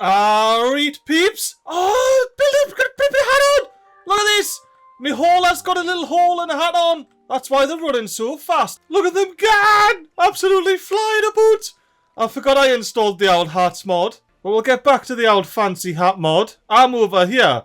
Alright, peeps. Oh, Billy, put my hat on. Look at this. My hauler's got a little hole and a hat on. That's why they're running so fast. Look at them gone. Absolutely flying about. I forgot I installed the old hats mod. But we'll get back to the old fancy hat mod. I'm over here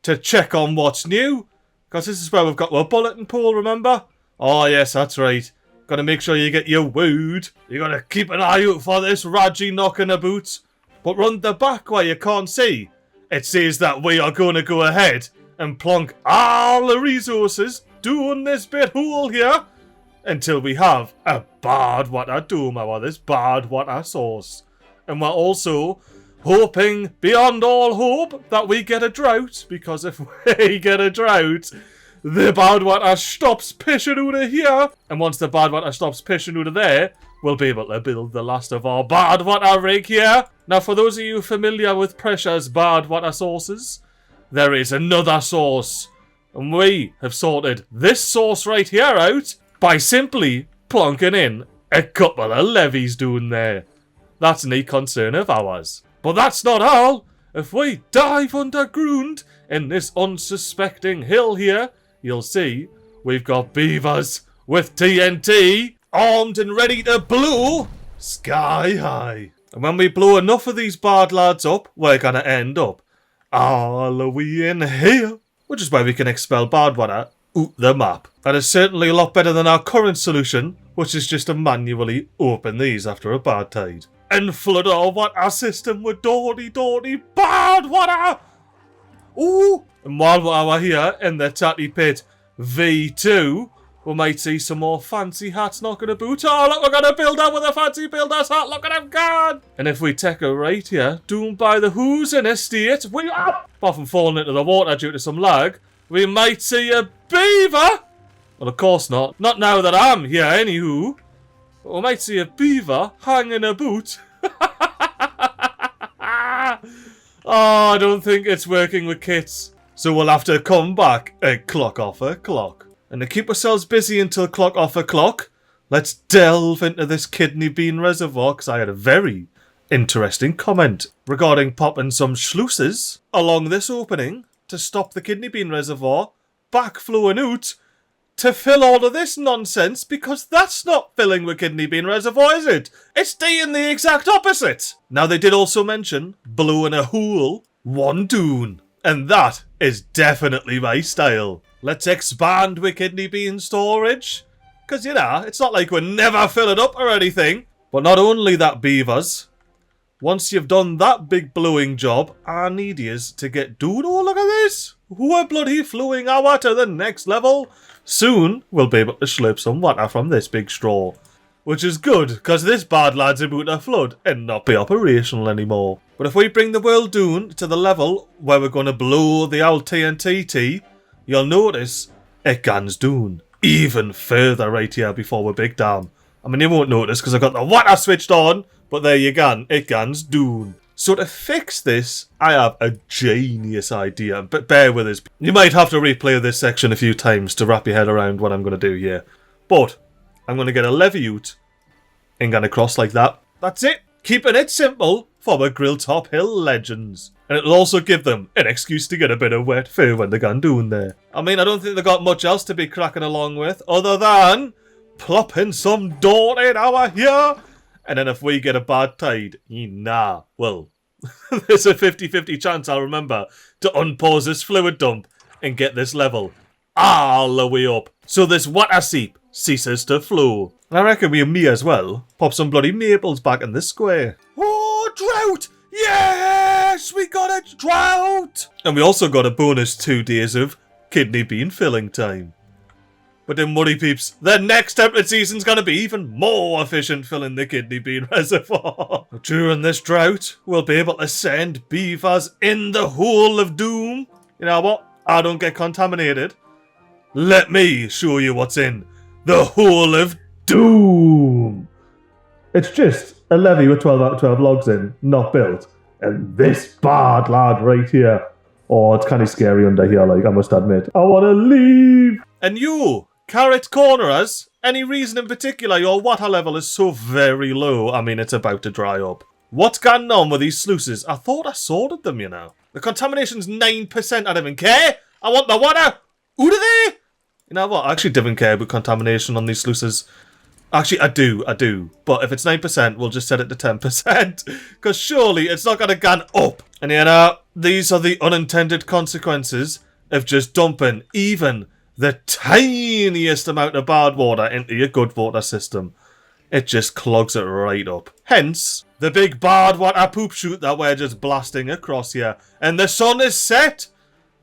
to check on what's new. Because this is where we've got our bulletin pool, remember? Oh, yes, that's right. Gotta make sure you get your wood. You gotta keep an eye out for this Raji knocking about. But run the back where you can't see. It says that we are gonna go ahead and plonk all the resources doing this bit hole here until we have a bad water dome or this bad water source. And we're also hoping beyond all hope that we get a drought, because if we get a drought, the bad water stops pissing out of here. And once the bad water stops pissing out of there, we'll be able to build the last of our bad water rig here. Now, for those of you familiar with Pressure's bad water sources, there is another source. And we have sorted this source right here out by simply plonking in a couple of levees down there. That's no concern of ours. But that's not all. If we dive underground in this unsuspecting hill here, you'll see we've got beavers with TNT armed and ready to blow sky high. And when we blow enough of these bad lads up, we're going to end up all the way in here, which is where we can expel bad water out the map. That is certainly a lot better than our current solution, which is just to manually open these after a bad tide and flood our water system with dirty bad water. Ooh! And while we're here in the Tatty Pit V2, we might see some more fancy hats knocking about. Oh, look, we're going to build up with a fancy builder's hat. Look at him gone. And if we take a right here, down by the Hoosian estate, we are apart from falling into the water due to some lag, we might see a beaver. Well, of course not. Not now that I'm here, anywho. But we might see a beaver hanging about. Oh, I don't think it's working with kits. So we'll have to come back and clock off a clock. And to keep ourselves busy until clock off a clock, let's delve into this kidney bean reservoir, because I had a very interesting comment regarding popping some sluices along this opening to stop the kidney bean reservoir backflowing out to fill all of this nonsense, because that's not filling the kidney bean reservoir, is it? It's doing the exact opposite. Now, they did also mention blowing a hole one dune, and that is definitely my style. Let's expand with kidney bean storage, because, you know, it's not like we're never filling up or anything. But not only that, beavers, once you've done that big blowing job, I need yous to get down. Oh, look at this. We're bloody flowing our water to the next level. Soon, we'll be able to slurp some water from this big straw. Which is good, because this bad lad's about to flood and not be operational anymore. But if we bring the world down to the level where we're going to blow the old TNT, you'll notice it guns down even further right here before we're big down. I mean, you won't notice because I've got the water switched on, but there you go, it guns down. So to fix this, I have a genius idea, but bear with us. You might have to replay this section a few times to wrap your head around what I'm going to do here. But I'm going to get a levee out and going across like that. That's it. Keeping it simple for the Grilltop Hill legends. And it'll also give them an excuse to get a bit of wet fur when they're gone down there. I mean, I don't think they've got much else to be cracking along with other than plopping some dirt in our here. And then if we get a bad tide, well, there's a 50-50 chance I'll remember to unpause this fluid dump and get this level all the way up, so this water seep ceases to flow. And I reckon we may as well pop some bloody maples back in this square. Oh, drought! Yes, we got a drought! And we also got a bonus 2 days of kidney bean filling time. But don't worry, peeps, the next temperate season's going to be even more efficient filling the kidney bean reservoir. During this drought, we'll be able to send beavers in the hole of doom. You know what? I don't get contaminated. Let me show you what's in the hole of doom. It's just a levee with 12 out of 12 logs in, not built. And this bad lad right here. Oh, it's kind of scary under here, like, I must admit. I want to leave. And you, Carrot Cornerers, any reason in particular your water level is so very low? I mean, it's about to dry up. What's going on with these sluices? I thought I sorted them, you know. The contamination's 9%. I don't even care. I want the water. Out of there. You know what? I actually don't care about contamination on these sluices. Actually, I do. But if it's 9%, we'll just set it to 10%. Because surely it's not going to gun up. And you know, these are the unintended consequences of just dumping even the tiniest amount of bad water into your good water system. It just clogs it right up. Hence, the big bad water poop chute that we're just blasting across here. And the sun is set.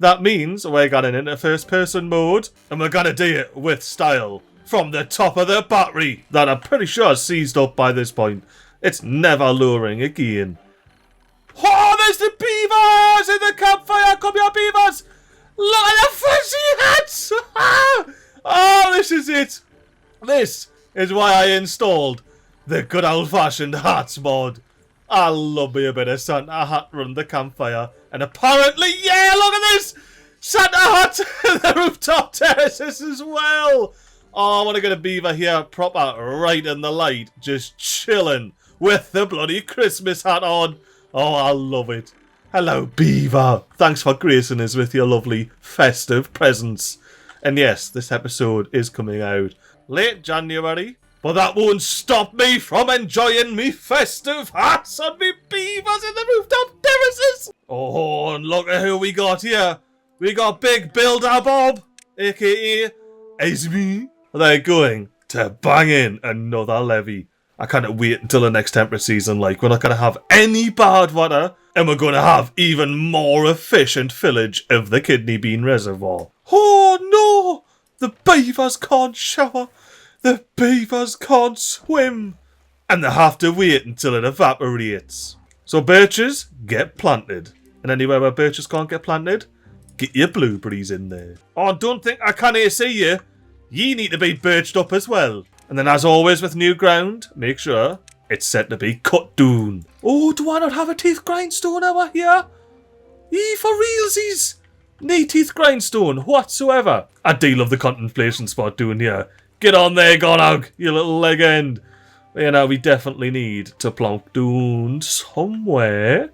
That means we're going into first person mode. And we're going to do it with style. From the top of the battery. That I'm pretty sure is seized up by this point. It's never luring again. Oh, there's the beavers in the campfire. Come here, beavers. Look at the fancy hats. Oh, this is it. This is why I installed the good old-fashioned hats mod. I love me a bit of Santa hat around the campfire. And apparently, yeah, look at this! Santa hat in the rooftop terraces as well. Oh, I want to get a beaver here proper right in the light. Just chilling with the bloody Christmas hat on. Oh, I love it. Hello, beaver. Thanks for gracing us with your lovely festive presents. And yes, this episode is coming out late January, but that won't stop me from enjoying me festive hats on me beavers in the rooftop terraces. Oh, and look at who we got here. We got Big Builder Bob, aka Esme. They're going to bang in another levy. I can't wait until the next temperate season. Like, we're not going to have any bad water, and we're going to have even more efficient fillage of the kidney bean reservoir. Oh no! The beavers can't shower. The beavers can't swim. And they have to wait until it evaporates. So birches get planted. And anywhere where birches can't get planted, get your blueberries in there. Oh, don't think I can't see you. You need to be birched up as well. And then as always with new ground, make sure it's set to be cut down. Oh, do I not have a teeth grindstone over here? For realsies. No teeth grindstone whatsoever. I do love the contemplation spot doing here. Get on there, Gonog, you little leg end. You know, we definitely need to plonk down somewhere.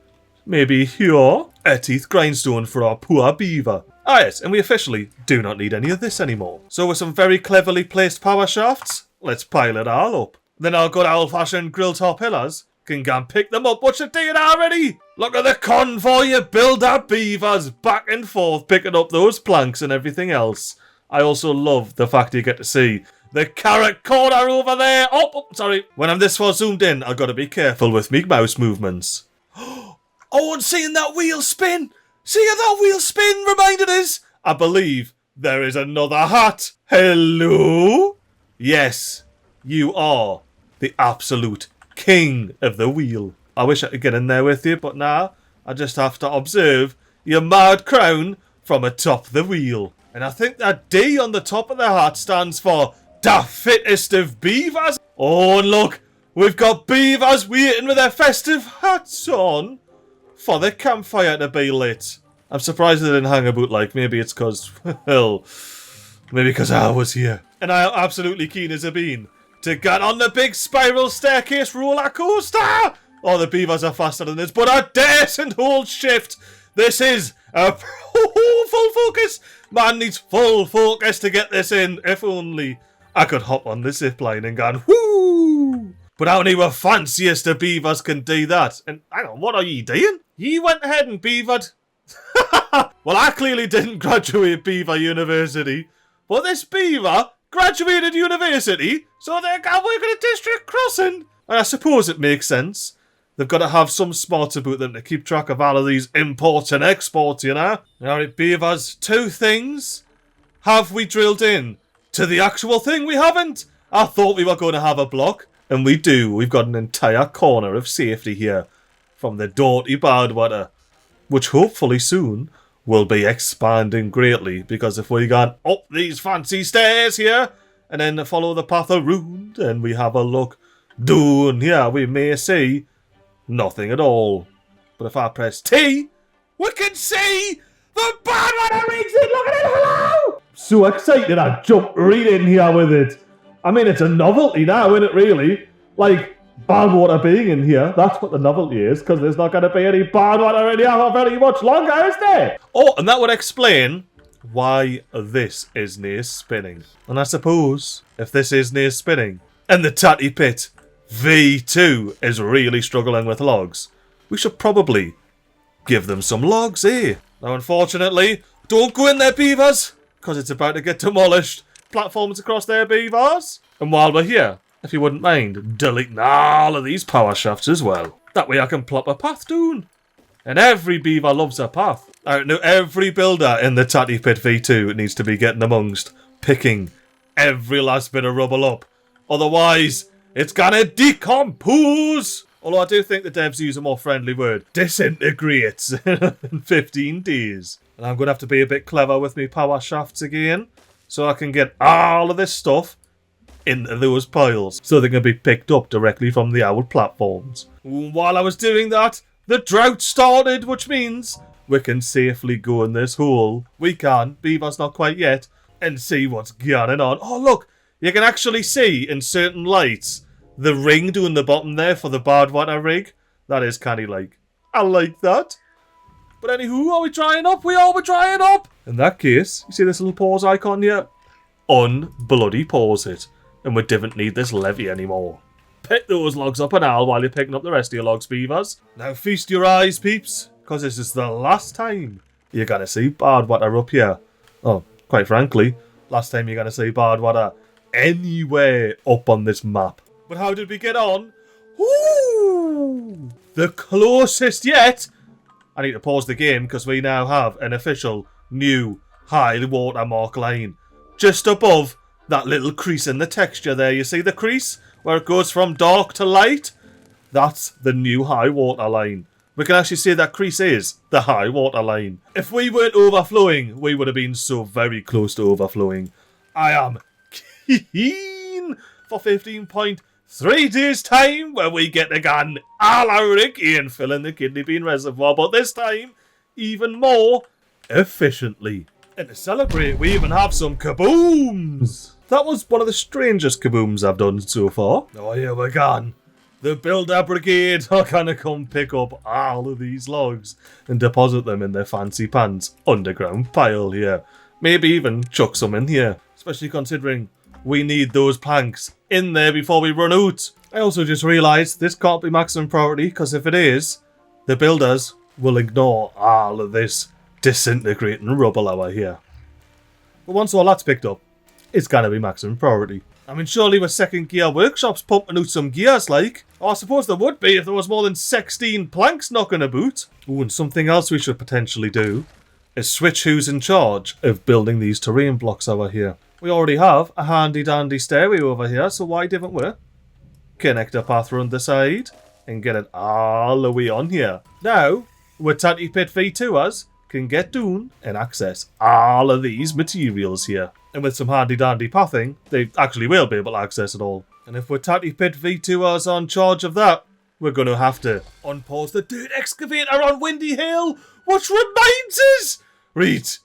Maybe here. A teeth grindstone for our poor beaver. Ah yes, and we officially do not need any of this anymore. So with some very cleverly placed power shafts, let's pile it all up. Then our good old-fashioned Grilltop Hillers can go and pick them up. What you doing already? Look at the convoy of builder beavers back and forth picking up those planks and everything else. I also love the fact you get to see the carrot corner over there. Oh, sorry. When I'm this far zoomed in, I've got to be careful with me mouse movements. Oh, and seeing that wheel spin. See how that wheel spin reminded us? I believe there is another hat. Hello? Yes, you are the absolute king of the wheel. I wish I could get in there with you, but nah, I just have to observe your mad crown from atop the wheel. And I think that D on the top of the hat stands for the fittest of beavers. Oh, and look, we've got beavers waiting with their festive hats on for the campfire to be lit. I'm surprised they didn't hang about, like, maybe it's because, well, maybe because I was here. And I am absolutely keen as a bean to get on the big spiral staircase roller coaster. Oh, the beavers are faster than this, but a decent hold shift. This is a full focus. Man needs full focus to get this in. If only I could hop on the zip line and go, whoo! But only the fanciest of beavers can do that. And hang on, what are you doing? You went ahead and beavered. Well, I clearly didn't graduate Beaver University, but this beaver graduated university, so they can work at a district crossing. And I suppose it makes sense. They've got to have some smarts about them to keep track of all of these imports and exports, you know? Alright, beavers, two things have we drilled in. To the actual thing we haven't. I thought we were going to have a block, and we do. We've got an entire corner of safety here from the dirty bad water, which hopefully soon will be expanding greatly, because if we go up these fancy stairs here and then follow the path around and we have a look down here, we may see nothing at all. But if I press T, we can see the bad water exit. Look at it, hello! So excited I jumped right in here with it. I mean, it's a novelty now, isn't it, really? Like, bad water being in here. That's what the novelty is, because there's not going to be any bad water in here for very much longer, is there? Oh, and that would explain why this is near spinning. And I suppose if this is near spinning and the Tatty Pit V2 is really struggling with logs, we should probably give them some logs, eh? Now, unfortunately, don't go in there, Beavers, because it's about to get demolished. Platforms across there, Beavers. And while we're here, if you wouldn't mind deleting all of these power shafts as well. That way I can plop a path down. And every beaver loves a path. I know every builder in the Tatty Pit V2 needs to be getting amongst picking every last bit of rubble up. Otherwise, it's gonna decompose. Although I do think the devs use a more friendly word. Disintegrates in 15 days. And I'm gonna have to be a bit clever with me power shafts again. So I can get all of this stuff into those piles. So they can be picked up directly from the old platforms. While I was doing that, the drought started, which means we can safely go in this hole. We can, Beaver's not quite yet, and see what's going on. Oh, look, you can actually see in certain lights the ring doing the bottom there for the bad water rig. That is kind of like, I like that. But anywho, are we drying up? We're drying up. In that case, you see this little pause icon here? Unbloody pause it. And we didn't need this levy anymore. Pick those logs up and all while you're picking up the rest of your logs, Beavers. Now feast your eyes, peeps, because this is the last time you're going to see bad water up here. Oh, quite frankly, last time you're going to see bad water anywhere up on this map. But how did we get on? Ooh, the closest yet. I need to pause the game because we now have an official new high water mark line. Just above that little crease in the texture there. You see the crease? Where it goes from dark to light, that's the new high water line. We can actually see that crease is the high water line. If we weren't overflowing, we would have been so very close to overflowing. I am keen for 15.3 days time where we get again all our and fill in the kidney bean reservoir, but this time even more efficiently. And to celebrate, we even have some kabooms. That was one of the strangest kabooms I've done so far. Oh, here we go. The Builder Brigade are going to come pick up all of these logs and deposit them in their fancy pants underground pile here. Maybe even chuck some in here, especially considering we need those planks in there before we run out. I also just realised this can't be maximum priority because if it is, the builders will ignore all of this disintegrating rubble over here. But once all that's picked up, it's going to be maximum priority. I mean, surely with second gear workshops pumping out some gears, like. Oh, I suppose there would be if there was more than 16 planks knocking about. Ooh, and something else we should potentially do is switch who's in charge of building these terrain blocks over here. We already have a handy dandy stairway over here, so why didn't we connect a path around the side and get it all the way on here? Now, with Tatty Pit V2ers, can get down and access all of these materials here. And with some handy dandy pathing, they actually will be able to access it all. And if we're Tatty Pit V2ers on charge of that, we're going to have to unpause the dirt excavator on Windy Hill, which reminds us, right,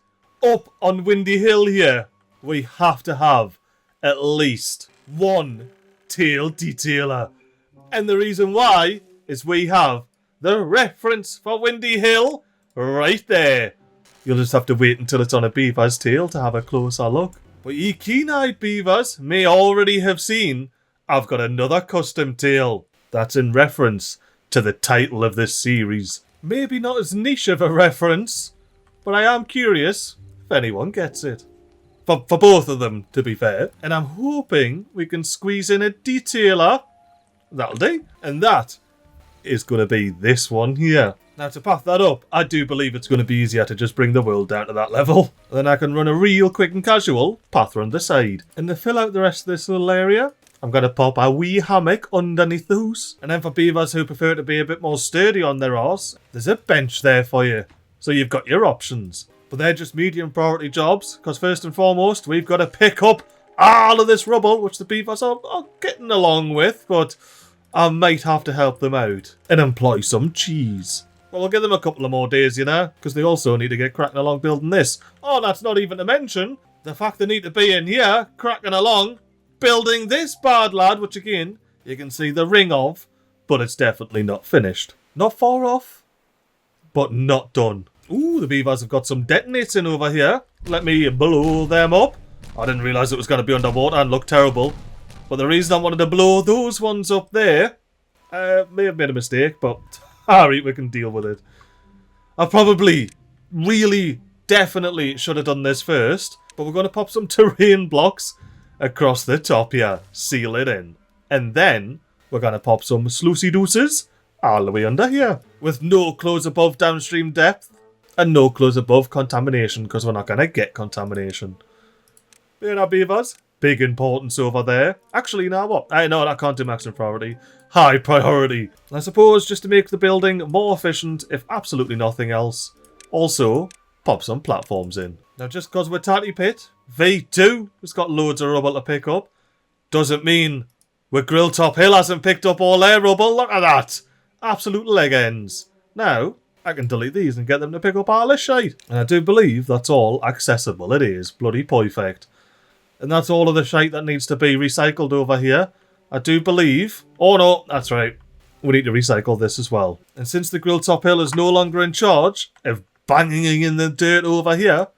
up on Windy Hill here, we have to have at least one tail detailer. And the reason why is we have the reference for Windy Hill right there. You'll just have to wait until it's on a beaver's tail to have a closer look. But ye keen-eyed beavers may already have seen I've got another custom tail that's in reference to the title of this series. Maybe not as niche of a reference, but I am curious if anyone gets it. For both of them, to be fair. And I'm hoping we can squeeze in a detailer. That'll do. And that is going to be this one here. Now, to path that up, I do believe it's going to be easier to just bring the world down to that level. Then I can run a real quick and casual path around the side. And to fill out the rest of this little area, I'm going to pop a wee hammock underneath the house. And then for beavers who prefer to be a bit more sturdy on their arse, there's a bench there for you. So you've got your options. But they're just medium priority jobs, because first and foremost, we've got to pick up all of this rubble, which the beavers are getting along with, but I might have to help them out and employ some cheese. Well, we'll give them a couple of more days, you know, because they also need to get cracking along building this. Oh, that's not even to mention the fact they need to be in here, cracking along, building this bad lad, which again You can see the ring of, but it's definitely not finished. Not far off, but not done. Ooh, the beavers have got some detonates in over here. Let me blow them up. I didn't realise it was going to be underwater and look terrible. But the reason I wanted to blow those ones up there, may have made a mistake, but alright, we can deal with it. I probably, really, definitely should have done this first, but we're going to pop some terrain blocks across the top here, seal it in. And then, we're going to pop some sluicy deuces all the way under here, with no close above downstream depth, and no close above contamination, because we're not going to get contamination. There are beavers. Big importance over there. Actually, now what? I know that can't do maximum priority. High priority. I suppose just to make the building more efficient, if absolutely nothing else. Also, pop some platforms in. Now, just because we're Tatty Pit, V2 has got loads of rubble to pick up, doesn't mean we're Grilltop Hill hasn't picked up all their rubble. Look at that. Absolute leg ends. Now, I can delete these and get them to pick up all this shite. And I do believe that's all accessible. It is bloody perfect. And that's all of the shite that needs to be recycled over here. I do believe... Oh no, that's right. We need to recycle this as well. And since the Grilltop Hill is no longer in charge of banging in the dirt over here,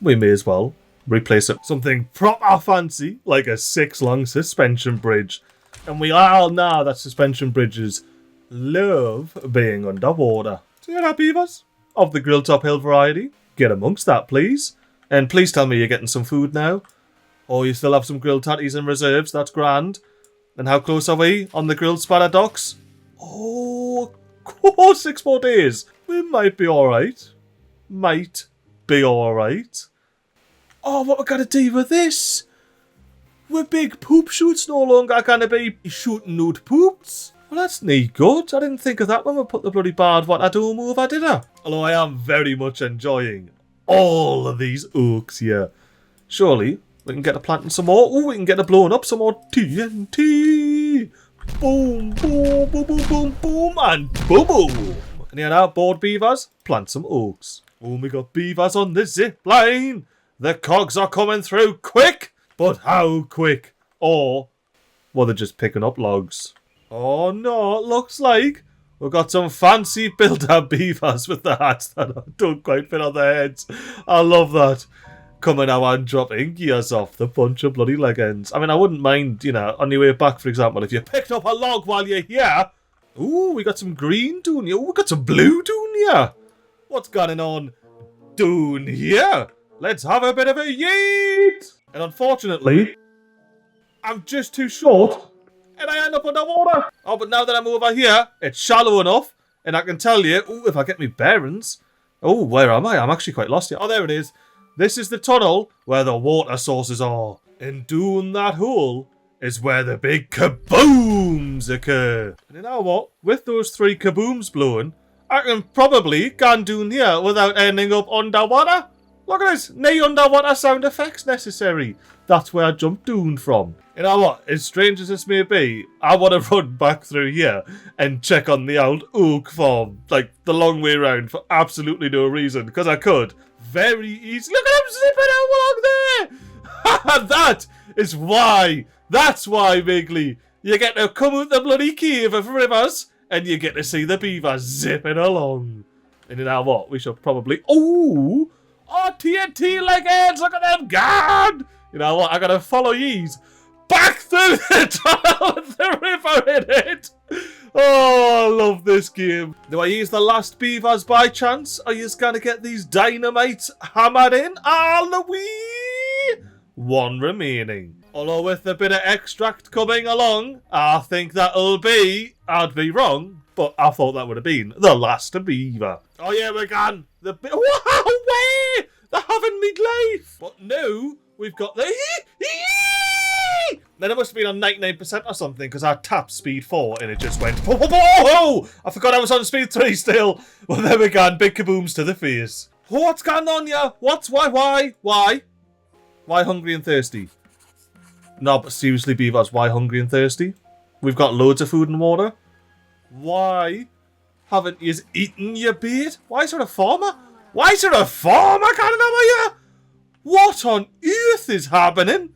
we may as well replace it with something proper fancy, like a 6-long suspension bridge. And we all know that suspension bridges love being underwater. So yeah, beavers of the Grilltop Hill variety, get amongst that, please. And please tell me you're getting some food now. Or you still have some grilled tatties in reserves, that's grand. And how close are we on the grilled spatter docks? Oh, 6 more days. We might be alright. Might be alright. Oh, what we gotta do with this? We're big poop shoots no longer gonna be shooting out poops. Well, that's neat good. I didn't think of that when we put the bloody bad water dome over, did I? Although I am very much enjoying all of these oaks here. Surely we can get to planting some more. Oh, we can get to blowing up some more TNT. Boom, boom, boom, boom, boom, boom, and boom, boom. And here now, bored beavers, plant some oaks. Oh, we got beavers on the zip line. The cogs are coming through quick. But how quick? Or, well, they're just picking up logs. Oh no, it looks like we've got some fancy built-up beavers with the hats that don't quite fit on their heads. I love that. Coming out and dropping gears off the bunch of bloody leg ends. I mean, I wouldn't mind, you know, on your way back, for example, if you picked up a log while you're here. Ooh, we got some green down here. Ooh, we got some blue down here. What's going on down here? Let's have a bit of a yeet. And unfortunately, I'm just too short and I end up underwater. Oh, but now that I'm over here, it's shallow enough and I can tell you, ooh, if I get me bearings. Oh, where am I? I'm actually quite lost here. Oh, there it is. This is the tunnel where the water sources are. And down that hole is where the big kabooms occur. And you know what? With those 3 kabooms blowing, I can probably go down here without ending up underwater. Look at this. No underwater sound effects necessary. That's where I jumped down from. You know what? As strange as this may be, I want to run back through here and check on the old oak farm. Like, the long way round for absolutely no reason. Because I could. Very easy. Look at him zipping out along there. That is why. That's why, MiGly. You get to come out the bloody cave of rivers and you get to see the beavers zipping along. And you know what? We should probably... Oh, TNT leg ends. Look at them. God. You know what? I got to follow yous back through the tunnel with the river in it. Oh, I love this game. Do I use the last beavers by chance? Are you just going to get these dynamites hammered in? All the way. 1 remaining. Although with a bit of extract coming along, I think that'll be... I'd be wrong, but I thought that would have been the last beaver. Oh yeah, we're gone. Wow, way! They're having MiGly. But now, we've got the... Then it must have been on 99% or something, because I tapped speed 4 and it just went... Oh! I forgot I was on speed 3 still. Well, there we go. Big kabooms to the face. What's going on here? Why? Why hungry and thirsty? No, but seriously, beavers, why hungry and thirsty? We've got loads of food and water. Why haven't you eaten your bait? Why is there a farmer? Why is there a farmer coming over here? What on earth is happening?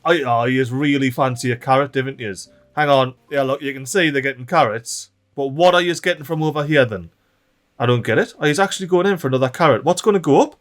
You really fancy a carrot, didn't you? Hang on. Yeah, look, you can see they're getting carrots. But what are you getting from over here then? I don't get it. Are you actually going in for another carrot? What's going to go up?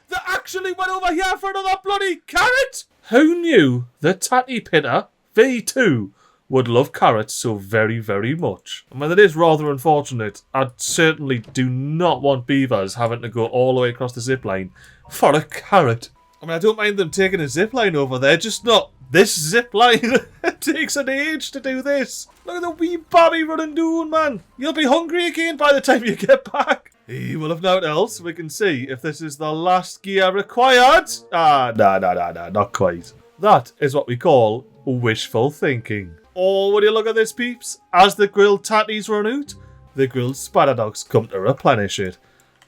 They actually went over here for another bloody carrot! Who knew that Tatty Pitter V2 would love carrots so very, very much? I mean, it is rather unfortunate. I certainly do not want beavers having to go all the way across the zip line for a carrot. I mean, I don't mind them taking a zip line over there, just not this zip line. It takes an age to do this. Look at the wee babby running down, man. You'll be hungry again by the time you get back. Well, if nothing else, we can see if this is the last gear required. No, not quite. That is what we call wishful thinking. Oh, would you look at this, peeps? As the grilled tatties run out, the grilled spadadocs come to replenish it.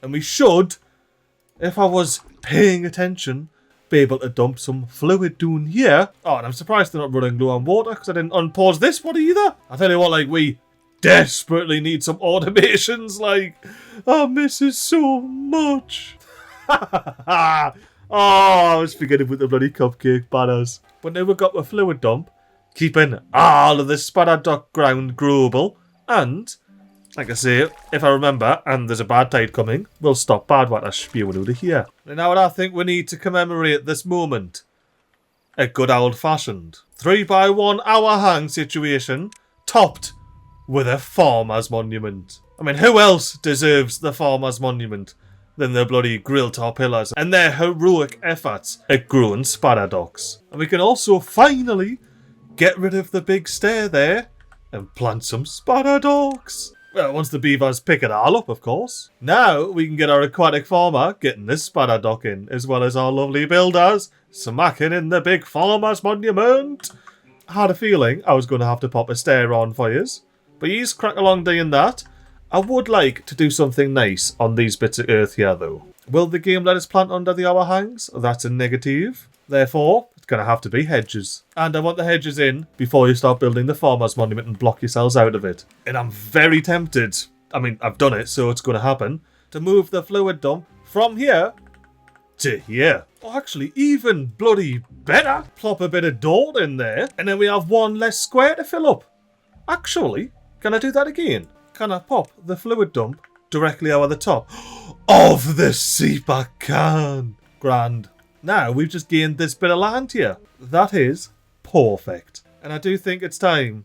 And we should, if I was paying attention, be able to dump some fluid down here. Oh, and I'm surprised they're not running low on water because I didn't unpause this one either. I tell you what, like, we desperately need some automations. Like, I miss it so much. Oh, I was forgetting with the bloody cupcake banners. But now we've got the fluid dump, keeping all of the spadadoc ground growable, and, like I say, if I remember, and there's a bad tide coming, we'll stop bad water spewing out of here. Now what I think we need to commemorate this moment, a good old-fashioned 3x1 hour hang situation, topped with a farmer's monument. I mean, who else deserves the farmer's monument than the bloody Grilltop Hillers and their heroic efforts at growing spadadocs? And we can also finally get rid of the big stair there and plant some spadadocs. Well, once the beavers pick it all up, of course. Now we can get our aquatic farmer getting this spadadoc in, as well as our lovely builders smacking in the big farmer's monument. I had a feeling I was going to have to pop a stair on for yous, but yous crack along doing that. I would like to do something nice on these bits of earth here, though. Will the game let us plant under the hour hangs? That's a negative. Therefore, it's going to have to be hedges. And I want the hedges in before you start building the farmer's monument and block yourselves out of it. And I'm very tempted, I mean, I've done it, so it's going to happen, to move the fluid dump from here to here. Or actually, even bloody better, plop a bit of dirt in there, and then we have one less square to fill up. Actually, can I do that again? Can I pop the fluid dump directly over the top of the seeper can? Grand. Now we've just gained this bit of land here. That is perfect. And I do think it's time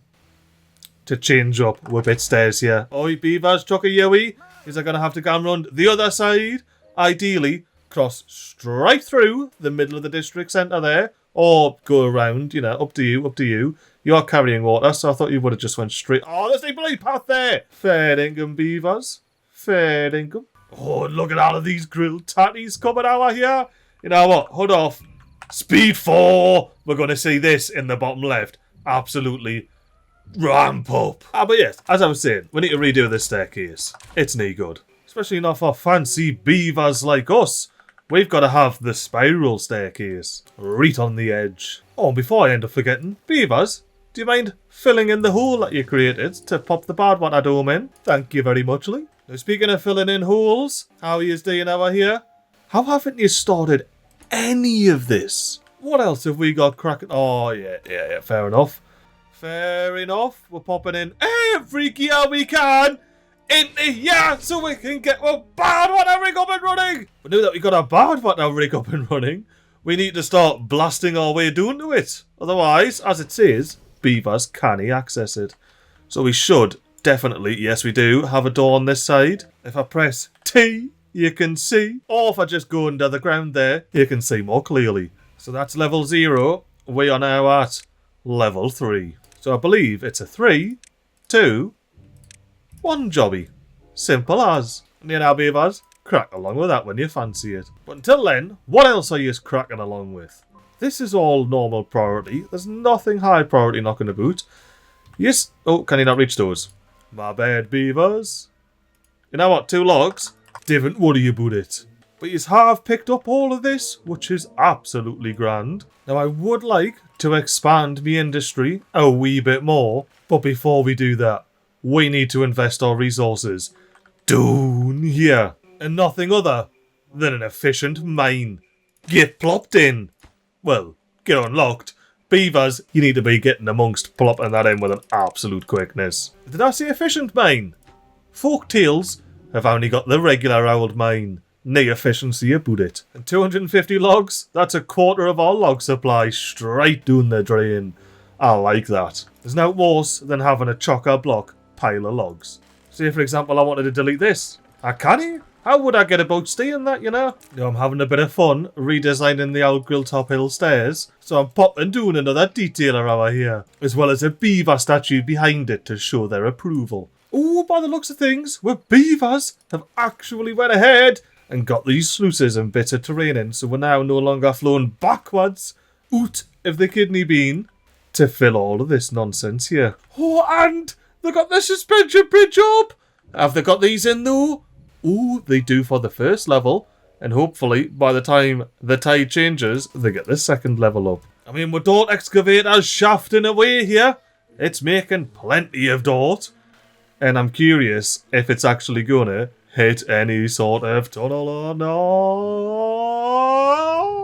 to change up with bit stairs here. Oi, beavers, chuck a yowie. Is I going to have to go around the other side? Ideally, cross straight through the middle of the district centre there. Or go around, you know, up to you, up to you. You're carrying water, so I thought you would have just went straight. Oh, there's a bloody path there. Fair dinkum, beavers. Fair dinkum. Oh, look at all of these grilled tatties coming out here. You know what? Hold off. Speed 4. We're going to see this in the bottom left. Absolutely ramp up. But yes, as I was saying, we need to redo this staircase. It's no good. Especially not for fancy beavers like us. We've got to have the spiral staircase right on the edge. Oh, and before I end up forgetting, beavers, do you mind filling in the hole that you created to pop the bad water dome in? Thank you very much, Lee. Now, speaking of filling in holes, how are you doing over here? How haven't you started any of this? What else have we got cracking? Oh, yeah, fair enough. Fair enough. We're popping in every gear we can into here so we can get our bad water rig up and running. But now that we got our bad water rig up and running, we need to start blasting our way down to it. Otherwise, as it says, beavers can't access it. So we should definitely, yes we do, have a door on this side. If I press T, you can see. Or if I just go under the ground there, you can see more clearly. So that's level 0. We are now at level 3. So I believe it's a 3, 2, 1 jobby. Simple as. And you know, beavers, crack along with that when you fancy it. But until then, what else are you cracking along with? This is all normal priority. There's nothing high priority knocking about. Yes. Oh, can you not reach those? My bad, beavers. You know what? 2 logs. Don't worry about it. But you have picked up all of this, which is absolutely grand. Now, I would like to expand my industry a wee bit more. But before we do that, we need to invest our resources down here. And nothing other than an efficient mine. Get plopped in. Well, get unlocked Beavers, you need to be getting amongst plopping that in with an absolute quickness. Did I say efficient mine? Folktales have only got the regular old mine. No efficiency about it. And 250 logs, that's a quarter of our log supply straight down the drain. I like that. There's no worse than having a chock-a-block pile of logs. Say for example I wanted to delete this. I can't. How would I get about staying that, you know? I'm having a bit of fun redesigning the old Grilltop Hill stairs, so I'm popping doing another detailer over here, as well as a beaver statue behind it to show their approval. Oh, by the looks of things, we beavers have actually went ahead and got these sluices and bits of terrain in, so we're now no longer flowing backwards out of the kidney bean to fill all of this nonsense here. Oh, and they got the suspension bridge up! Have they got these in though? Oh, they do for the first level, and hopefully by the time the tide changes, they get the second level up. I mean, with dirt excavators shafting away here, it's making plenty of dirt, and I'm curious if it's actually gonna hit any sort of tunnel or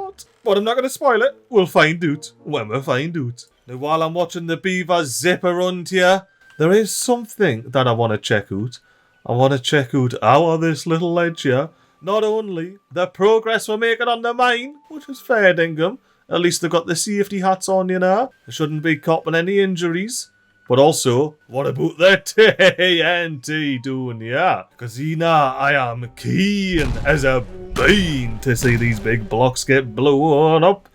not. But I'm not gonna spoil it. We'll find out when we find out. Now, while I'm watching the beavers zip around here, there is something that I want to check out. I want to check out how this little ledge here, not only the progress we're making on the mine, which is fair dinkum, at least they've got the safety hats on, you know, they shouldn't be copping any injuries, but also, what about the TNT doing, yeah? Because you know, I am keen as a bean to see these big blocks get blown up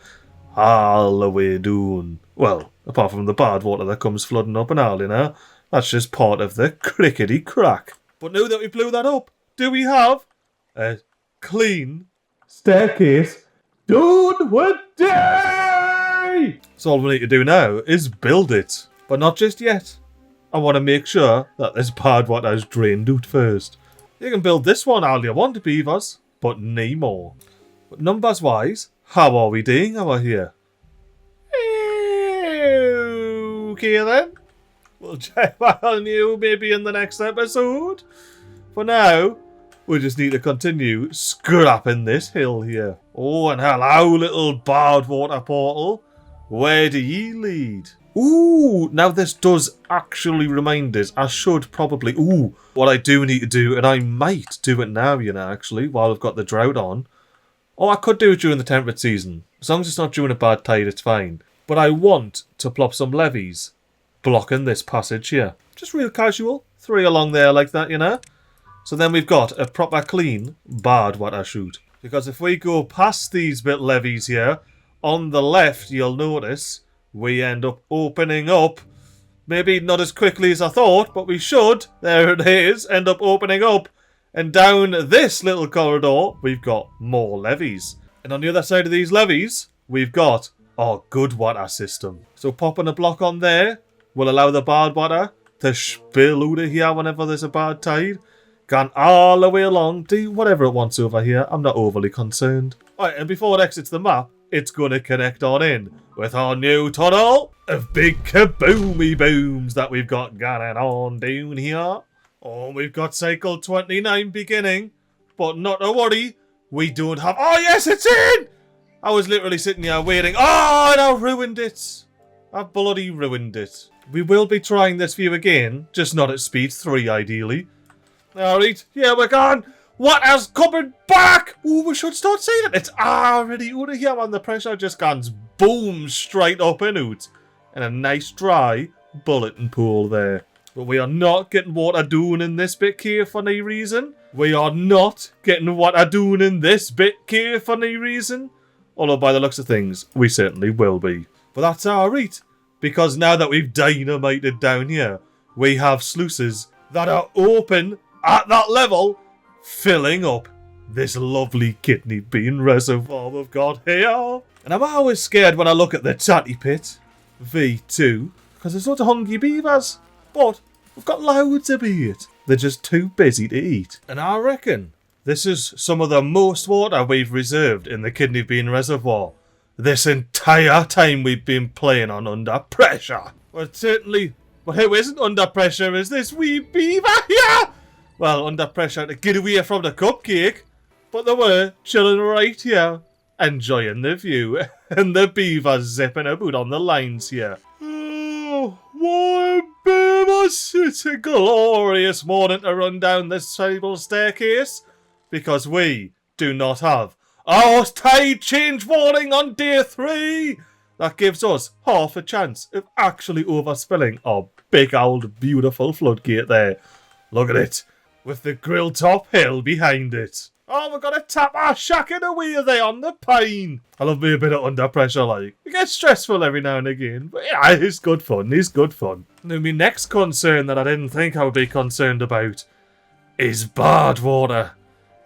all the way down. Well, apart from the bad water that comes flooding up and all, you know, that's just part of the crickety crack. But now that we blew that up, do we have a clean staircase done with day? So all we need to do now is build it. But not just yet. I want to make sure that this bad water is drained out first. You can build this one all you want, beavers, but no more. But numbers wise, how are we doing over here? Okay then. We'll check back on you maybe in the next episode. For now, we just need to continue scrapping this hill here. Oh, and hello, little barred water portal. Where do ye lead? Ooh, now this does actually remind us. I should probably... Ooh, what I do need to do, and I might do it now, you know, actually, while I've got the drought on. Oh, I could do it during the temperate season. As long as it's not during a bad tide, it's fine. But I want to plop some levees blocking this passage here. Just real casual. 3 along there like that, you know. So then we've got a proper clean barred water chute. Because if we go past these bit levees here, on the left you'll notice we end up opening up. Maybe not as quickly as I thought, but we should. There it is. End up opening up. And down this little corridor, we've got more levees. And on the other side of these levees, we've got our good water system. So popping a block on there will allow the bad water to spill out of here whenever there's a bad tide. Gone all the way along, do whatever it wants over here. I'm not overly concerned. Alright, and before it exits the map, it's going to connect on in with our new tunnel of big kaboomy booms that we've got going on down here. Oh, we've got cycle 29 beginning, but not to worry, we don't have... Oh yes, it's in! I was literally sitting here waiting. Oh, and I ruined it. I bloody ruined it. We will be trying this view again, just not at speed 3 ideally. Alright, here we're gone. Water's coming back! Ooh, we should start seeing it. It's already out of here, man. The pressure just goes boom straight up and out. And a nice dry bulletin pool there. But we are not getting water down in this bit here for any reason. We are not getting water down in this bit here for any reason. Although by the looks of things, we certainly will be. But that's alright. Because now that we've dynamited down here, we have sluices that are open at that level, filling up this lovely kidney bean reservoir we've got here. And I'm always scared when I look at the Tatty Pit V2, because there's lots of hungry beavers. But we've got loads of it. They're just too busy to eat. And I reckon this is some of the most water we've reserved in the kidney bean reservoir this entire time we've been playing on Under Pressure. Well, certainly, but who isn't under pressure is this wee beaver here? Well, under pressure to get away from the cupcake, but they were chilling right here enjoying the view, and the beavers zipping about on the lines here. Oh, what beavers! It's a glorious morning to run down this table staircase, because we do not have our tide change warning on day 3. That gives us half a chance of actually overspilling our big old beautiful floodgate there. Look at it, with the Grilltop Hill behind it. Oh, we're going to tap our shacking away there on the pine. I love being a bit of under pressure, like. It gets stressful every now and again, but yeah, it's good fun, it's good fun. Now, my next concern that I didn't think I would be concerned about is barred water.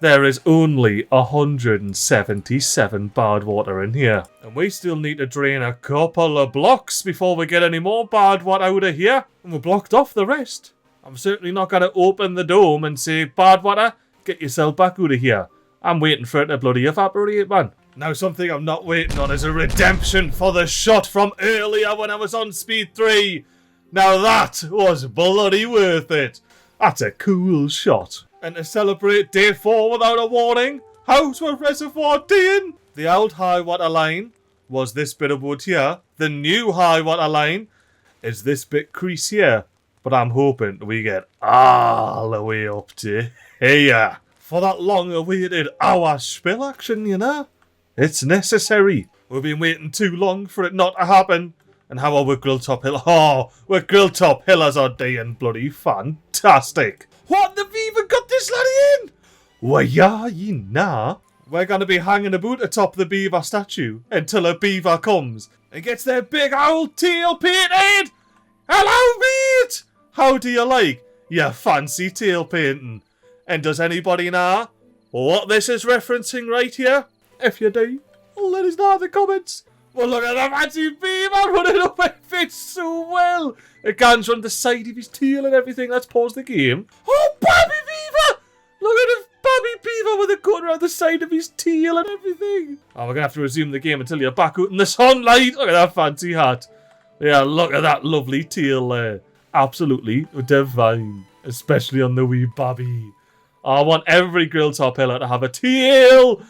There is only 177 barred water in here. And we still need to drain a couple of blocks before we get any more barred water out of here. And we're blocked off the rest. I'm certainly not going to open the dome and say, barred water, get yourself back out of here. I'm waiting for it to bloody evaporate, man. Now, something I'm not waiting on is a redemption for the shot from earlier when I was on speed 3. Now that was bloody worth it. That's a cool shot. And to celebrate day 4 without a warning, how's our reservoir doing? The old high water line was this bit of wood here. The new high water line is this bit crease here. But I'm hoping we get all the way up to here. For that long-awaited hour spill action, you know. It's necessary. We've been waiting too long for it not to happen. And how are we Grilltop Hill? Oh, we're Grilltop Hillers are doing bloody fantastic. What, the beaver got this laddie in? Well, yeah, you know. We're going to be hanging about atop the beaver statue until a beaver comes and gets their big old tail painted. Hello, mate. How do you like your fancy tail painting? And does anybody know what this is referencing right here? If you do, let us know in the comments. Well, look at the fancy beaver running up. It fits so well. It guns on the side of his tail and everything. Let's pause the game. Oh, Bobby Beaver! Look at the Bobby Beaver with a gun around the side of his tail and everything. Oh, we're going to have to resume the game until you're back out in the sunlight. Look at that fancy hat. Yeah, look at that lovely tail there. Absolutely divine. Especially on the wee Bobby. I want every Grilltop Hiller to have a tail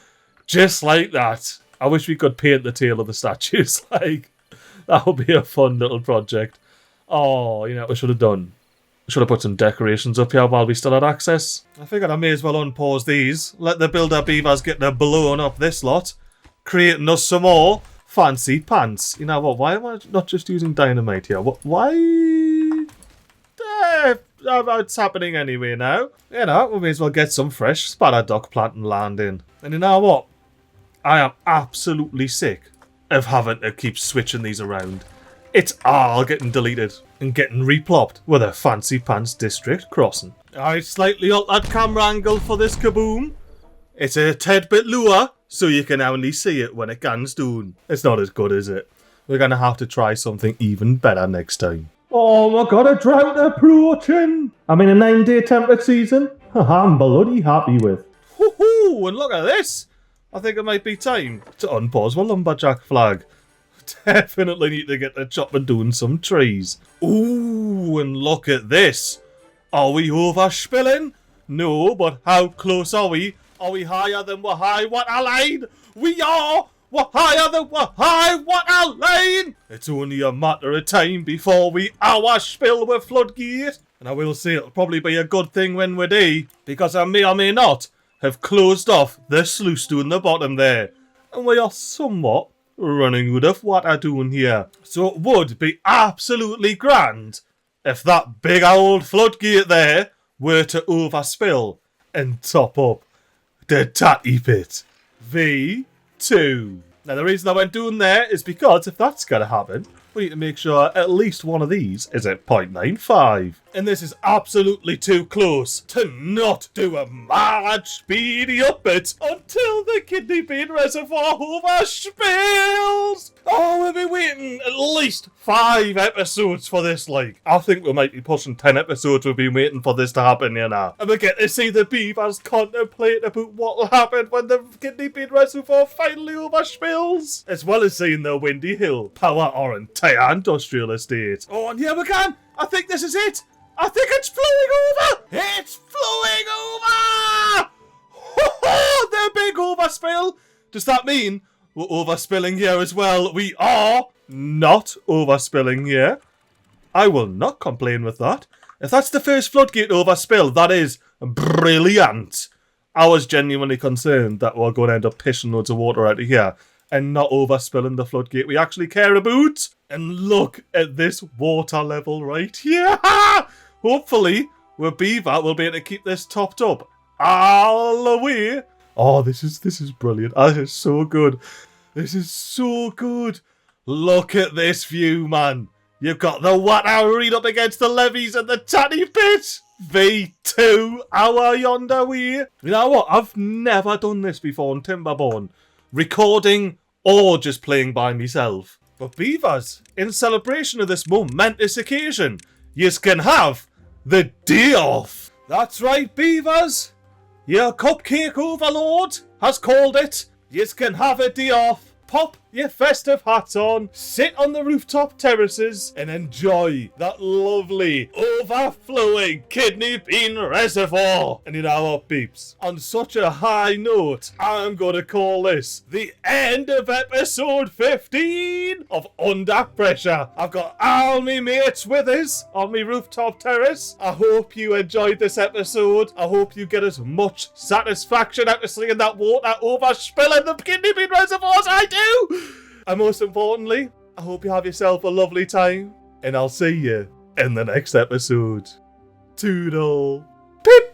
just like that. I wish we could paint the tail of the statues. Like, that would be a fun little project. Oh, you know what we should have done? We should have put some decorations up here while we still had access. I figured I may as well unpause these. Let the builder beavers get to blowing up this lot. Creating us some more fancy pants. You know what? Why am I not just using dynamite here? Why? It's happening anyway now. You know, we may as well get some fresh spadaduck planting land in. And you know what? I am absolutely sick of having to keep switching these around. It's all getting deleted and getting replopped with a fancy pants district crossing. I slightly altered camera angle for this kaboom. It's a tad bit lower, so you can only see it when it guns down. It's not as good, is it? We're going to have to try something even better next time. Oh my god, a drought approaching! I'm in a 9-day temperate season. I'm bloody happy with. Woohoo! And look at this! I think it might be time to unpause my lumberjack flag. Definitely need to get to chopping down some trees. Ooh, and look at this. Are we overspilling? No, but how close are we? Are we higher than we're high water line? We are! We're higher than we're high water line! It's only a matter of time before we overspill with floodgate. And I will say it'll probably be a good thing when we do, because I may or may not have closed off the sluice down the bottom there. And we are somewhat running out of water down here. So it would be absolutely grand if that big old floodgate there were to overspill and top up the tatty pit. V2. Now the reason I went down there is because if that's going to happen, we need to make sure at least one of these is at 0.95. And this is absolutely too close to not do a mad speedy up it until the kidney bean reservoir overspills. Oh, we'll be waiting at least 5 episodes for this, like. I think we might be pushing 10 episodes we've been waiting for this to happen, you know. And we get to see the beavers contemplate about what will happen when the kidney bean reservoir finally overspills. As well as seeing the Windy Hill power our entire industrial estate. Oh, and here we can. I think this is it. I think it's flowing over! It's flowing over! The big overspill! Does that mean we're overspilling here as well. We are not overspilling here. I will not complain with that. If that's the first floodgate overspill, that is brilliant. I was genuinely concerned that we're going to end up pissing loads of water out of here and not overspilling the floodgate we actually care about. And look at this water level right here. Hopefully, with Beaver, we'll be able to keep this topped up all the way. Oh, this is brilliant. This is so good. This is so good. Look at this view, man. You've got the water right up against the levees and the tatty pit. V2 hour yonder way. You know what? I've never done this before in Timberborn. Recording or just playing by myself. But Beavers, in celebration of this momentous occasion, yous can have the day off. That's right, Beavers. Your cupcake overlord has called it. Yous can have a day off. Pop your festive hats on, sit on the rooftop terraces and enjoy that lovely, overflowing kidney bean reservoir. And you know what, peeps? On such a high note, I'm going to call this the end of episode 15 of Under Pressure. I've got all my mates with us on my rooftop terrace. I hope you enjoyed this episode. I hope you get as much satisfaction out of seeing that water overspilling the kidney bean reservoirs I do. And most importantly, I hope you have yourself a lovely time, and I'll see you in the next episode. Toodle. Pip!